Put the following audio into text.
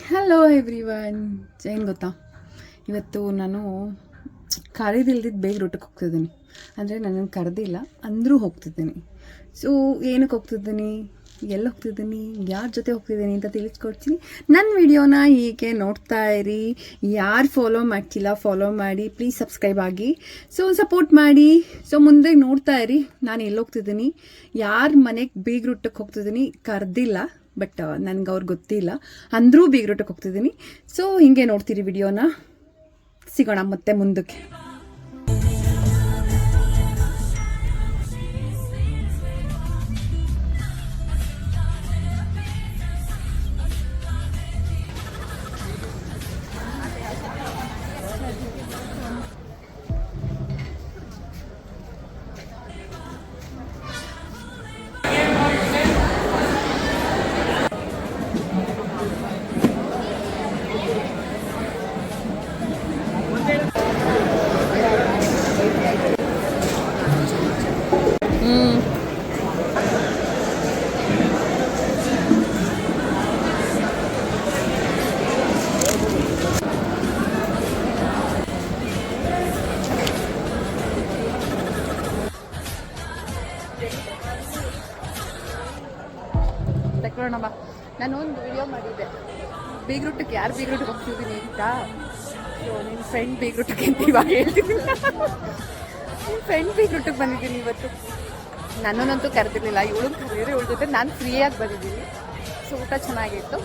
Hello everyone, ಏನು ಗೊತ್ತಾ, ಇವತ್ತು ನಾನು ಕರೆದಿಲ್ದಿದ್ದು ಬೇಗ ರೂಟಕ್ಕೆ ಹೋಗ್ತಿದ್ದೀನಿ. ಅಂದರೆ ನನ್ನನ್ನು ಕರೆದಿಲ್ಲ ಅಂದರೂ ಹೋಗ್ತಿದ್ದೀನಿ. ಸೊ ಏನಕ್ಕೆ ಹೋಗ್ತಿದ್ದೀನಿ, ಎಲ್ಲಿ ಹೋಗ್ತಿದ್ದೀನಿ, ಯಾರ ಜೊತೆ ಹೋಗ್ತಿದ್ದೀನಿ ಅಂತ ತಿಳಿಸ್ಕೊಡ್ತೀನಿ. ನನ್ನ ವಿಡಿಯೋನ ಹೀಗೆ ನೋಡ್ತಾ ಇರಿ. ಯಾರು ಫಾಲೋ ಮಾಡ್ತಿಲ್ಲ ಫಾಲೋ ಮಾಡಿ, ಪ್ಲೀಸ್ ಸಬ್ಸ್ಕ್ರೈಬ್ ಆಗಿ, ಸೊ ಸಪೋರ್ಟ್ ಮಾಡಿ. ಸೊ ಮುಂದೆ ನೋಡ್ತಾ ಇರಿ ನಾನು ಎಲ್ಲಿ ಹೋಗ್ತಿದ್ದೀನಿ, ಯಾರ ಮನೆಗೆ ಬೇಗ ರೂಟಕ್ಕೆ ಹೋಗ್ತಿದ್ದೀನಿ. ಕರೆದಿಲ್ಲ, ಬಟ್ ನನಗೆ ಅವ್ರಿಗೆ ಗೊತ್ತಿಲ್ಲ, ಅಂದರೂ ಬೀಗ ರೂಟಕ್ಕೆ ಹೋಗ್ತಿದ್ದೀನಿ. ಸೊ ಹಿಂಗೆ ನೋಡ್ತೀರಿ ವಿಡಿಯೋನ. ಸಿಗೋಣ ಮತ್ತೆ ಮುಂದಕ್ಕೆ. ಬಾ, ನಾನು ಒಂದು ವಿಡಿಯೋ ಮಾಡಿದ್ದೆ, ಬೇಗ ರೂಟಕ್ಕೆ ಯಾರು ಬೇಗ ರೂಟಕ್ಕೆ ಹೋಗ್ತಿದ್ದೀನಿ ಅಂತ. ಸೊ ನಿನ್ನ ಫ್ರೆಂಡ್ ಬೇಗ ರೂಟಕ್ಕೆ ಅಂತ ಇವಾಗ ಹೇಳ್ತೀನಿ. ನಿಮ್ಮ ಫ್ರೆಂಡ್ ಬೇಗ ರೂಟಕ್ಕೆ ಬಂದಿದ್ದೀನಿ ಇವತ್ತು. ನನ್ನನ್ನಂತೂ ಕರೆದಿರಲಿಲ್ಲ, ಇವಳು ಕರೆಯೋರೆ ಇವಳ ಜೊತೆ ನಾನು ಫ್ರೀಯಾಗಿ ಬಂದಿದ್ದೀನಿ. ಸೊ ಊಟ ಚೆನ್ನಾಗಿತ್ತು.